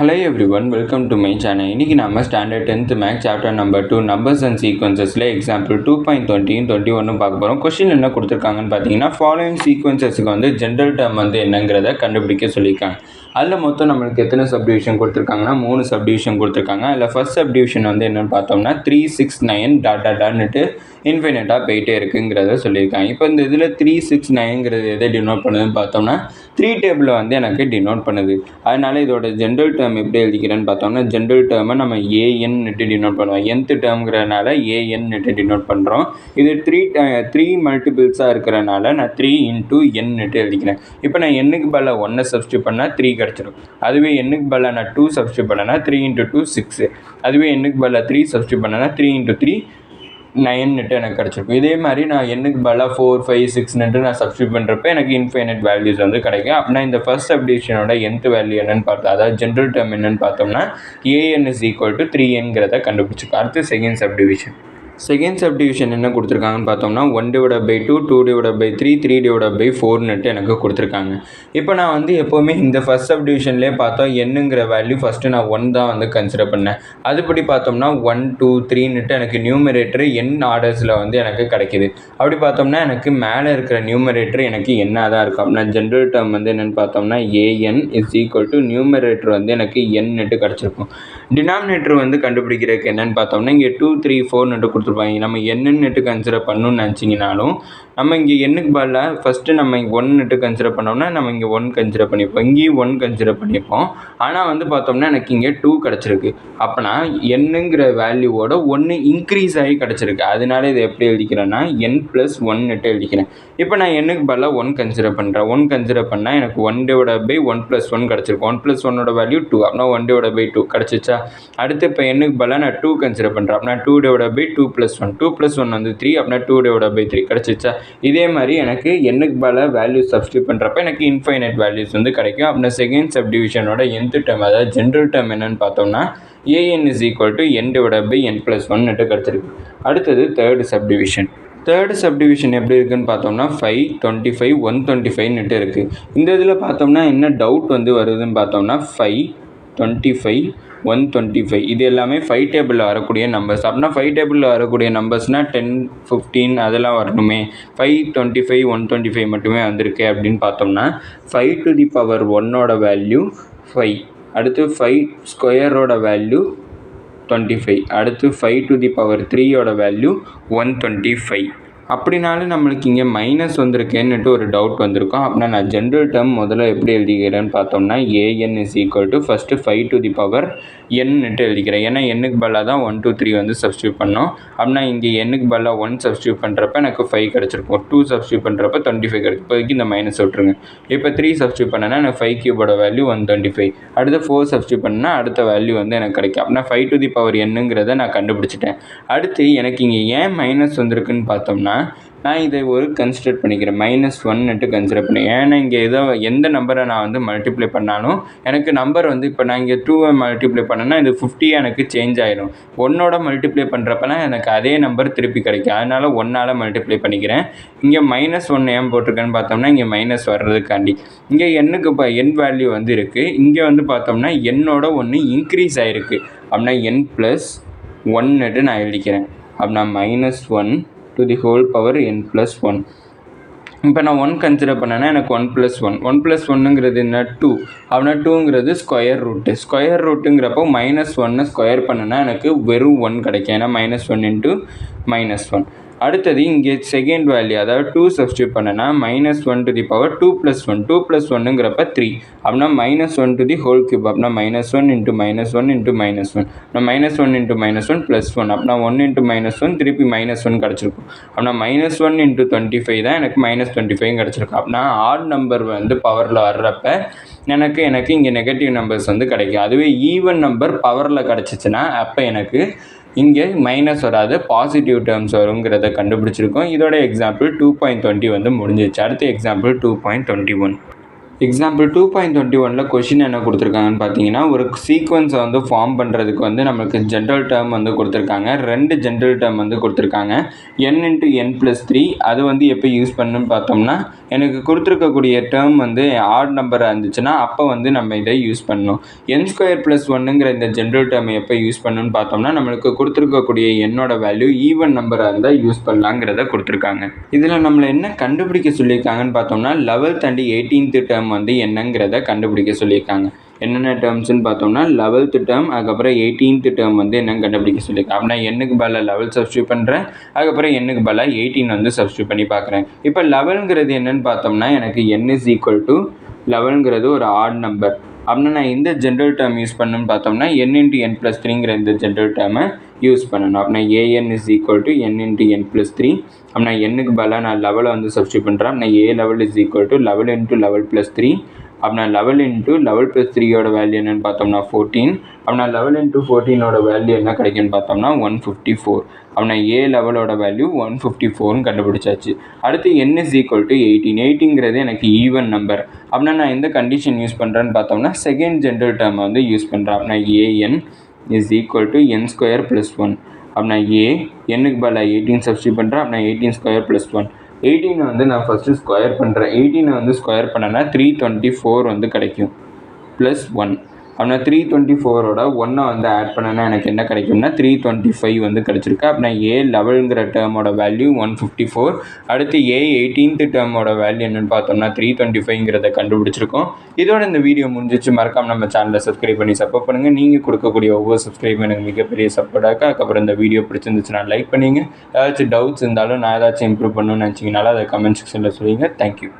Hello everyone, welcome to my channel. இன்னைக்கு நாம standard 10th maths chapter number 2 numbers and சீக்வன்சஸ்ல example 2.20 21 பார்க்க போறோம். क्वेश्चन என்ன கொடுத்திருக்காங்கன்னு பாத்தீங்கன்னா ஃபாலோயிங் சீக்வன்சஸ்க்கு வந்து ஜெனரல் டேர்ம் வந்து என்னங்கறத கண்டுபிடிக்க சொல்லிருக்காங்க. அதுல மொத்தம் நமக்கு எத்தனை சப்டிவிஷன் கொடுத்திருக்காங்கன்னா 3 சப்டிவிஷன் கொடுத்திருக்காங்க. அதுல ஃபர்ஸ்ட் சப்டிவிஷன் வந்து என்னன்னு பார்த்தோம்னா 3 6 9 டாட் டாட் டாட்னு இன்ஃபினிட்டா போயிட்டே இருக்குங்கறத சொல்லிருக்காங்க. இப்போ இந்த இதுல 3 6 9ங்கிறது எதை டினோட் பண்ணுதுன்னு பார்த்தோம்னா 3 டேபிள்ல வந்து எனக்கு டினோட் பண்ணுது. அதனால இதோட ஜெனரல் டேர்ம் எப்படி எழுதிக்கிறேன்னு பார்த்தோம்னா ஜெனரல் டேர்மை நம்ம an னு டினோட் பண்ணுவோம். nth டேர்ம்ங்கறனால an னு டினோட் பண்றோம். இது 3 மல்டிபிள்ஸா இருக்கறனால நான் 3 * n னு எழுதிக்கிறேன். இப்போ நான் n க்கு பதிலா 1 சப்ஸ்டிட்யூட் பண்ணா 3 கிடைச்சிடும். அதுவே n க்கு பதிலா நான் 2 சப்ஸ்டிட்யூட் பண்ணனா 3 * 2 6. அதுவே n க்கு பதிலா 3 சப்ஸ்டிட்யூட் பண்ணனா 3 * 3 9 னு எனக்கு கிடைச்சிருக்கும். இதே மாதிரி நான் n க்கு பதிலா 4 5 6 னு நான் சப்ஸ்டிட்யூட் பண்றப்ப எனக்கு இன்ஃபைனைட் வேல்யூஸ் வந்து கிடைக்கும். அப்படினா இந்த ஃபர்ஸ்ட் சப்டிவிஷனோட nth வேல்யூ என்னன்னு பார்த்தா அதாவது ஜெனரல் டேர்ம் என்னன்னு பார்த்தோம்னா an = 3nங்கறத கண்டுபிடிச்சிருக்கோம். அடுத்து செகண்ட் சப்டிவிஷன். செகண்ட் சப்டிவிஷன் என்ன கொடுத்துருக்காங்கன்னு பார்த்தோம்னா 1/2 2/3 3/4 எனக்கு கொடுத்துருக்காங்க. இப்போ நான் வந்து எப்போவுமே இந்த ஃபர்ஸ்ட் சப்டிவிஷன்லேயே பார்த்தோம் என்னங்கிற வேல்யூ ஃபஸ்ட்டு நான் 1 தான் வந்து கன்சிடர் பண்ணேன். அதுபடி பார்த்தோம்னா 1 2 3 எனக்கு நியூமரேட்டர் n ஆர்டர்ஸில் வந்து எனக்கு கிடைக்கிது. அப்படி பார்த்தோம்னா எனக்கு மேலே இருக்கிற நியூமரேட்டர் எனக்கு என்ன தான் இருக்கும் அப்படின்னா ஜென்ரல் டேர்ம் வந்து என்னென்னு பார்த்தோம்னா an = நியூமரேட்டர் வந்து எனக்கு n கிடச்சிருக்கும். டினாமினேட்டர் வந்து கண்டுபிடிக்கிறதுக்கு என்னென்னு பார்த்தோம்னா இங்கே 2 3 4 கொடுத்துருப்பாங்க. நம்ம n கன்சிடர் பண்ணணும்னு நினச்சிங்கனாலும் நம்ம இங்கே n பதிலாக ஃபஸ்ட்டு நம்ம 1 கன்சிடர் பண்ணோம்னா நம்ம இங்கே 1 கன்சிடர் பண்ணியிருப்போம். இங்கேயும் 1 கன்சிடர் பண்ணியிருப்போம். ஆனால் வந்து பார்த்தோம்னா எனக்கு இங்கே 2 கிடச்சிருக்கு. அப்போனா என்னங்கிற வேல்யூவோட 1 இன்க்ரீஸ் ஆகி கிடச்சிருக்கு. அதனால இதை எப்படி எழுதிக்கிறேன்னா n + 1 எழுதிக்கிறேன். இப்போ நான் n பதிலாக 1 கன்சிடர் பண்ணுறேன். 1 கன்சிடர் பண்ணால் எனக்கு 1/1 + 1 கிடச்சிருக்கு. 1 + 1 வேல்யூ 2. அப்படின்னா 1/2 கிடச்சிச்சா. அடுத்து இப்போ n பதிலாக நான் 2 கன்சிடர் பண்ணுறேன். அப்படின்னா 2/2 + 1 2 + 1 வந்து 3. அப்படின்னா 2/3 கிடச்சிச்சா. இதே மாதிரி எனக்கு n பதிலாக வேல்யூ சப்ஸ்டிட்யூட் பண்ணுறப்ப எனக்கு இன்ஃபைனைட் வேல்யூஸ் வந்து கிடைக்கும். அப்படின்னா செகண்ட் சப்டிவிஷனோட nth டேர்ம் அதாவது ஜென்ரல் டேர்ம் என்னன்னு பார்த்தோம்னா an = n/n + 1 கிடச்சிருக்கு. அடுத்தது தேர்ட் சப்டிவிஷன். தேர்ட் சப்டிவிஷன் எப்படி இருக்குன்னு பார்த்தோம்னா 5 25 125 இருக்குது. இந்த இதில் பார்த்தோம்னா என்ன டவுட் வந்து வருதுன்னு பார்த்தோம்னா 5 25 125 இது எல்லாமே 5 டேபிளில் வரக்கூடிய நம்பர்ஸ். அப்படின்னா 5 டேபிளில் வரக்கூடிய நம்பர்ஸ்னால் 10 15 அதெல்லாம் வரணுமே. 5 25 125 மட்டுமே வந்திருக்கு அப்படின்னு பார்த்தோம்னா 5⁻1 வேல்யூ 5. அடுத்து 5 ஸ்கொயரோட வேல்யூ 25. அடுத்து 5⁻3 வேல்யூ 125. அப்படினாலும் நம்மளுக்கு இங்கே மைனஸ் வந்திருக்கேன்னுட்டு ஒரு டவுட் வந்திருக்கும். அப்படின்னா நான் ஜென்ரல் டேர்ம் முதல்ல எப்படி எழுதிக்கிறேன்னு பார்த்தோம்னா an = ஃபஸ்ட்டு 5⁻n எழுதிக்கிறேன். ஏன்னா n பதிலாக தான் 1 2 3 வந்து சப்ஸ்டியூட் பண்ணோம். அப்படின்னா இங்கே n பதிலாக 1 சப்ஸ்டியூட் பண்ணுறப்ப எனக்கு 5 கிடச்சிருக்கும். 2 சப்ஸ்டியூட் பண்ணுறப்ப 25 கிடச்சிருக்கு. இப்போதைக்கு இந்த மைனஸ் விட்டுருங்க. இப்போ 3 சப்ஸ்டியூட் பண்ணனா எனக்கு 5³ வேல்யூ 125. அடுத்து 4 சப்ஸ்டியூட் பண்ணால் அடுத்த வேல்யூ வந்து எனக்கு கிடைக்கும். அப்படின்னா 5⁻n நான் கண்டுபிடிச்சிட்டேன். அடுத்து எனக்கு இங்கே ஏன் மைனஸ் வந்திருக்குன்னு பார்த்தோம்னா நான் இதை ஒரு கன்சிடர் பண்ணிக்கிறேன். -1 கன்சிடர் பண்ணி. ஏன்னா இங்கே எந்த நம்பரை நான் வந்து மல்டிப்ளை பண்ணாலும் எனக்கு நம்பர் வந்து இப்போ நான் இங்கே 2 மல்டிப்ளை பண்ணேன்னா இது 50 எனக்கு சேஞ்ச் ஆகிடும். 1 மல்டிப்ளை பண்ணுறப்பலாம் எனக்கு அதே நம்பர் திருப்பி கிடைக்கும். அதனால் 1 மல்டிப்ளை பண்ணிக்கிறேன். இங்கே -1 ஏன் போட்டிருக்கேன்னு பார்த்தோம்னா இங்கே மைனஸ் வர்றதுக்காண்டி. இங்கே n வேல்யூ வந்து இருக்குது. இங்கே வந்து பார்த்தோம்னா என்னோட 1 இன்க்ரீஸ் ஆகிருக்கு. அப்படின்னா n + 1 நான் எழுதிக்கிறேன். அப்படின்னா -1 to the whole power n + 1. இப்போ நான் 1 கன்சிடர் பண்ணேன்னா எனக்கு 1 + 1 1 + 1ங்கிறது என்ன 2. அப்படின்னா 2ங்கிறது ஸ்கொயர் ரூட்டு. ஸ்கொயர் ரூட்டுங்கிறப்போ -1 ஸ்கொயர் பண்ணனா எனக்கு வெறும் 1 கிடைக்கும். ஏன்னா -1 × -1. அடுத்தது இங்கே செகண்ட் வேல்யூ அதாவது 2 சப்ஸ்டியூட் பண்ணனா -1⁻2 + 1 2 + 1ங்கிறப்ப 3. அப்படின்னா -1 to the whole cube. அப்படின்னா -1 × -1 × -1. -1 × -1 +1. அப்படின்னா 1 × -1 திருப்பி -1 கிடச்சிருக்கும். அப்படின்னா -1 × 25 தான் எனக்கு -25 கிடச்சிருக்கும். அப்படின்னா ஆட் நம்பர் வந்து பவரில் வர்றப்ப எனக்கு இங்கே நெகட்டிவ் நம்பர்ஸ் வந்து கிடைக்கும். அதுவே ஈவன் நம்பர் பவரில் கிடச்சிச்சின்னா அப்போ எனக்கு இங்கே மைனஸ் வராது, பாசிட்டிவ் டேர்ம்ஸ் வருங்கிறத கண்டுபிடிச்சிருக்கோம். இதோட எக்ஸாம்பிள் 2.20 வந்து முடிஞ்சிச்சு. அடுத்த எக்ஸாம்பிள் 2.21. எக்ஸாம்பிள் 2.21ல் கொஷின் என்ன கொடுத்துருக்காங்கன்னு பார்த்தீங்கன்னா, ஒரு சீக்வன்ஸை வந்து ஃபார்ம் பண்ணுறதுக்கு வந்து நம்மளுக்கு ஜென்ரல் டேர்ம் வந்து கொடுத்துருக்காங்க. 2 ஜென்ரல் டேர்ம் வந்து கொடுத்துருக்காங்க. n × n+3 அது வந்து எப்போ யூஸ் பண்ணணும்னு பார்த்தோம்னா, எனக்கு கொடுத்துருக்கக்கூடிய டேர்ம் வந்து ஆட் நம்பராக இருந்துச்சுன்னா அப்போ வந்து நம்ம இதை யூஸ் பண்ணணும். n²+1ங்கிற இந்த ஜென்ரல் டேர்மை எப்போ யூஸ் பண்ணணும்னு பார்த்தோம்னா, நம்மளுக்கு கொடுத்துருக்கக்கூடிய என்னோட வேல்யூ ஈவன் நம்பராக இருந்தால் யூஸ் பண்ணலாங்கிறத கொடுத்துருக்காங்க. இதில் நம்மளை என்ன கண்டுபிடிக்க சொல்லியிருக்காங்கன்னு பார்த்தோம்னா, 11th and 18th டேர்ம் வந்து என்னங்கிறத கண்டுபிடிக்க சொல்லியிருக்காங்க. என்னென்ன டேர்ம்ஸ்ன்னு பார்த்தோம்னா 11th டேர்ம், அதுக்கப்புறம் 18th டேர்ம் வந்து என்னன்னு கண்டுபிடிக்க சொல்லியிருக்காங்க. அப்படின்னா எண்ணுக்கு பதிலாக 11 சப்ஸ்டியூட் பண்ணுறேன், அதுக்கப்புறம் எண்ணுக்கு பதிலாக 18 வந்து சப்ஸ்டியூட் பண்ணி பார்க்குறேன். இப்போ 11ங்கிறது என்னன்னு பார்த்தோம்னா, எனக்கு n = 11ங்கிறது ஒரு ஆட் நம்பர். அப்படின்னா நான் இந்த ஜென்ரல் டேர்ம் யூஸ் பண்ணணும்னு பார்த்தோம்னா n × n+3ங்கிற இந்த ஜென்ரல் டேர்மை யூஸ் பண்ணணும். அப்படின்னா an = n × n+3. அப்படின்னா எண்ணுக்கு பதிலாக நான் 11 வந்து சப்ஸ்டியூட் பண்ணுறேன். அப்படின்னா a11 = 11 × 11 + 3. அப்படின்னா 11 × 11 + 3யோட வேல்யூ என்னன்னு பார்த்தோம்னா 14. அப்படின்னா 11 × 14ஓட வேல்யூ என்ன கிடைக்குன்னு பார்த்தோம்னா 154. அப்படின்னா a11ஓட வேல்யூ 154ன்னு கண்டுபிடிச்சாச்சு. அடுத்து n = 18. 18ங்கிறது எனக்கு ஈவன் நம்பர். அப்படின்னா நான் எந்த கண்டிஷன் யூஸ் பண்ணுறேன்னு பார்த்தோம்னா செகண்ட் ஜென்ரல் டேர்மை வந்து யூஸ் பண்ணுறேன். அப்படின்னா an = n² + 1. அப்படின்னா எண்ணுக்கு பதிலாக 18 சப்ஸ்டியூட் பண்ணுறேன். அப்படின்னா 18² + 1. 18 வந்து நான் ஃபஸ்ட்டு ஸ்கொயர் பண்ணுறேன். 18 வந்து ஸ்கொயர் பண்ணனா 324 வந்து கிடைக்கும் +1. அப்படின்னா 324ஓட 1 வந்து ஆட் பண்ணனா எனக்கு என்ன கிடைக்கும்னா 325 வந்து கிடச்சிருக்கு. அப்படின்னா a11ங்கிற டேர்மோட வேல்யூ 154. அடுத்து a18th டேர்மோட வேல்யூ என்னென்னு பார்த்தோம்னா 325ங்கிறத கண்டுபிடிச்சிருக்கோம். இதோட இந்த வீடியோ முடிஞ்சிச்சு. மறக்காமல் நம்ம சேனலை சப்ஸ்கிரைப் பண்ணி சப்போர்ட் பண்ணுங்கள். நீங்கள் கொடுக்கக்கூடிய ஒவ்வொரு சப்ஸ்கிரைபும் எனக்கு மிகப்பெரிய சப்போர்ட்டாக இருக்குது. அதுக்கப்புறம் இந்த வீடியோ பிடிச்சிருந்துச்சுன்னா லைக் பண்ணிங்க. ஏதாச்சும் டவுட்ஸ் இருந்தாலும் நான் ஏதாச்சும் இம்ப்ரூவ் பண்ணணும்னு நினச்சிங்கனாலும் அதை கமெண்ட் செக்ஷனில் சொல்லுங்கள். தேங்க்யூ.